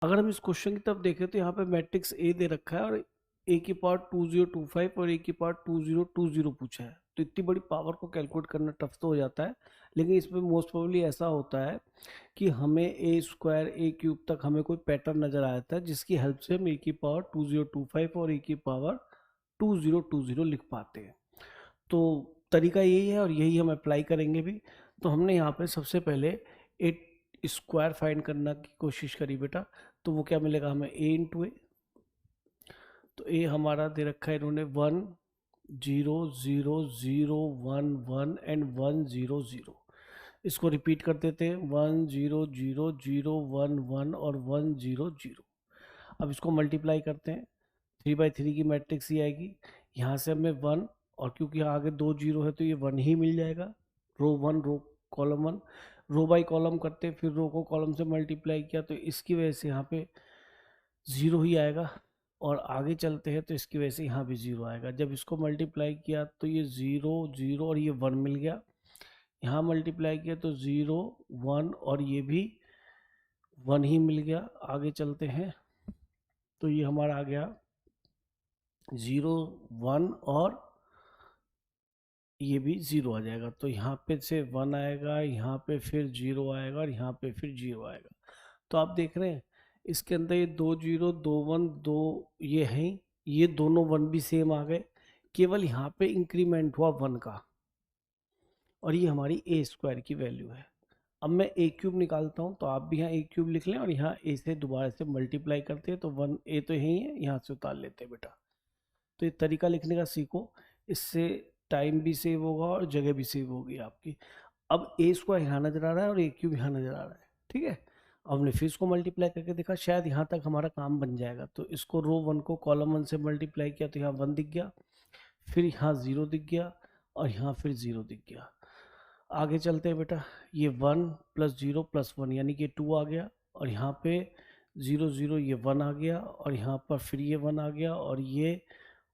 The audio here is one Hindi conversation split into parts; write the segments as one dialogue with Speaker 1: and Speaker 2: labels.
Speaker 1: अगर हम इस क्वेश्चन की तरफ देखें तो यहाँ पे मैट्रिक्स ए दे रखा है और ए की पावर 2025 और ए की पावर 2020 पूछा है। तो इतनी बड़ी पावर को कैलकुलेट करना टफ तो हो जाता है, लेकिन इसमें मोस्ट प्रोबेबली ऐसा होता है कि हमें ए स्क्वायर ए क्यूब तक हमें कोई पैटर्न नज़र आ जाता है जिसकी हेल्प से हम ए की पावर 2025 और ए की पावर 2020 लिख पाते हैं। तो तरीका यही है और यही हम अप्लाई करेंगे भी। तो हमने यहाँ पे सबसे पहले ए स्क्वायर फाइंड करने की कोशिश करी बेटा। तो वो क्या मिलेगा हमें, ए इंटू ए। तो ए हमारा दे रखा है इन्होंने 1 0 0 0 1 1 एंड 1 0 0। इसको रिपीट कर देते हैं, 1 0 0 0 1 1 और 1 0 0। अब इसको मल्टीप्लाई करते हैं, 3/3 की मैट्रिक्स ही आएगी। यहाँ से हमें 1, और क्योंकि यहाँ आगे 2 जीरो है तो ये 1 ही मिल जाएगा। Row 1 row column 1, row by column करते फिर रो को कॉलम से मल्टीप्लाई किया तो इसकी वजह से यहाँ पे 0 ही आएगा। और आगे चलते हैं तो इसकी वजह से यहाँ भी 0 आएगा। जब इसको मल्टीप्लाई किया तो ये 0 0 और ये 1 मिल गया। यहाँ मल्टीप्लाई किया तो 0 1 और ये भी 1 ही मिल गया। आगे चलते हैं तो ये हमारा आ गया 0 1 और ये भी 0 आ जाएगा। तो यहाँ पे से 1 आएगा, यहाँ पे फिर 0 आएगा और यहाँ पे फिर 0 आएगा। तो आप देख रहे हैं इसके अंदर ये 2 0 2 1 2 ये हैं, ये दोनों 1 भी सेम आ गए। केवल यहाँ पे इंक्रीमेंट हुआ 1 का, और ये हमारी ए स्क्वायर की वैल्यू है। अब मैं ए क्यूब निकालता हूँ, तो आप भी यहाँ ए क्यूब लिख लें और यहाँ ए से दोबारा से मल्टीप्लाई करते हैं तो 1 ए तो यही है, यहाँ से उतार लेते हैं बेटा। तो ये तरीका लिखने का सीखो, इससे टाइम भी सेव होगा और जगह भी सेव होगी आपकी। अब ए स्क्वायर यहाँ नजर आ रहा है और ए क्यूब यहाँ नजर आ रहा है, ठीक है। अब हमने फिर इसको मल्टीप्लाई करके देखा, शायद यहाँ तक हमारा काम बन जाएगा। तो इसको रो 1 को कॉलम 1 से मल्टीप्लाई किया तो यहाँ 1 दिख गया, फिर यहाँ 0 दिख गया और यहाँ फिर 0 दिख गया। आगे चलते हैं बेटा, ये 1 + 0 + 1 यानी कि 2 आ गया, और यहाँ पे 0 0 ये 1 आ गया, और यहाँ पर फिर ये 1 आ गया, और ये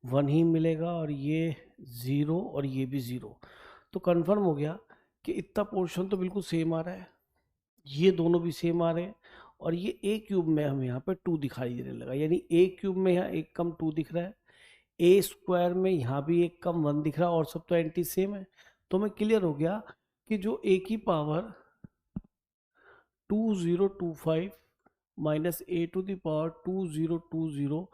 Speaker 1: 1 ही मिलेगा, और ये 0 और ये भी 0। तो कंफर्म हो गया कि इतना पोर्शन तो बिल्कुल सेम आ रहा है, ये दोनों भी सेम आ रहे हैं। और ये ए क्यूब में हमें यहाँ पे 2 दिखाई देने लगा, यानी ए क्यूब में यहाँ 1 कम 2 दिख रहा है, ए स्क्वायर में यहाँ भी 1 कम 1 दिख रहा है, और सब तो एंटी सेम है। तो हमें क्लियर हो गया कि जो ए की power 2025 minus A to the power 2020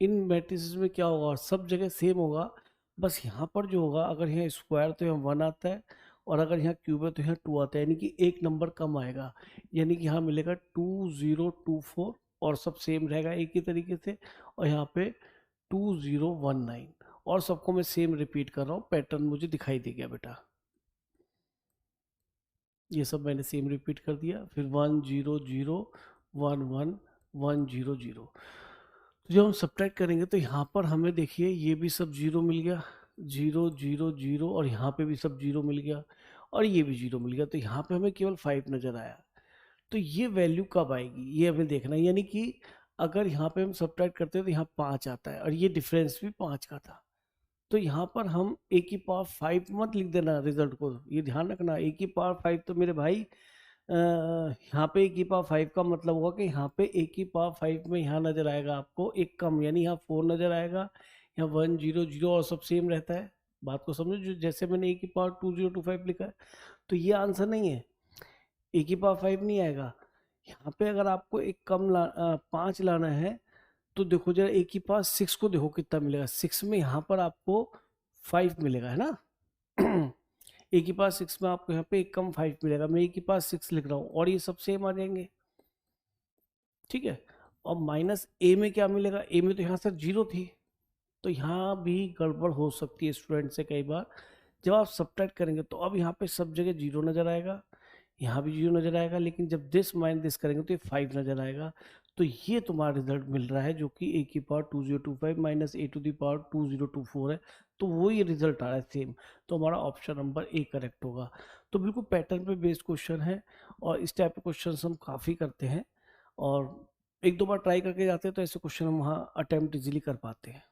Speaker 1: इन मैट्रिसेस में क्या होगा, सब जगह सेम होगा। बस यहाँ पर जो होगा, अगर यहाँ स्क्वायर तो यहाँ 1 आता है, और अगर यहाँ क्यूब है तो यहाँ 2 आता है, यानी कि एक नंबर कम आएगा। यानी कि यहाँ मिलेगा 2024 और सब सेम रहेगा एक ही तरीके से। और यहाँ पे 2019, और सबको मैं सेम रिपीट कर रहा हूँ, पैटर्न मुझे दिखाई दे गया बेटा। ये सब मैंने सेम रिपीट कर दिया। फिर 1 0 0 1 1 1 0 0। तो जब हम सब्ट्रैक्ट करेंगे तो यहाँ पर हमें देखिए ये भी सब 0 मिल गया, 0 0 0, और यहाँ पे भी सब 0 मिल गया, और ये भी 0 मिल गया। तो यहाँ पे हमें केवल 5 नज़र आया। तो ये वैल्यू कब आएगी ये हमें देखना है, यानी कि अगर यहाँ पे हम सब्ट्रैक्ट करते हैं तो यहाँ 5 आता है, और ये डिफरेंस भी 5 का था। तो यहाँ पर हम ए की पावर 5 मत लिख देना रिजल्ट को, ये ध्यान रखना। ए की पावर 5 तो मेरे भाई यहाँ पे ए की पावर 5 का मतलब होगा कि यहाँ पे ए की पावर 5 में यहाँ नजर आएगा आपको एक कम, यानी यहाँ 4 नजर आएगा, यहाँ 1 0 0 और सब सेम रहता है। बात को समझो, जो जैसे मैंने ए की पावर 2025 लिखा है। तो ये आंसर नहीं है, ए की पावर 5 नहीं आएगा। यहाँ पे अगर आपको एक कम 5 लाना है तो देखो जरा, ए की पावर 6 को देखो कितना मिलेगा, 6 में यहाँ पर आपको 5 मिलेगा, है ना। ए की पावर 6 में आपको यहाँ पे एक कम 5 मिलेगा, मैं ए की पावर 6 लिख रहा हूँ, और ये सब सेम आ जाएंगे, ठीक है। और माइनस ए में क्या मिलेगा, ए में तो यहाँ सर 0 थी, तो यहाँ भी गड़बड़ हो सकती है स्टूडेंट से कई बार। जब आप सब्ट्रैक्ट करेंगे तो अब यहाँ पे सब जगह 0 नज़र आएगा, यहाँ भी 0 नज़र आएगा, लेकिन जब दिस माइनस दिस करेंगे तो ये 5 नज़र आएगा। तो ये तुम्हारा रिजल्ट मिल रहा है, जो कि ए की power 2025 minus A to the power 2024 है। तो वो ये रिजल्ट आ रहा है सेम। तो हमारा ऑप्शन नंबर ए करेक्ट होगा। तो बिल्कुल पैटर्न पे बेस्ड क्वेश्चन है, और इस टाइप के क्वेश्चन हम काफ़ी करते हैं, और एक दो बार ट्राई करके जाते हैं तो ऐसे क्वेश्चन हम वहाँ अटेम्प्ट इजीली कर पाते हैं।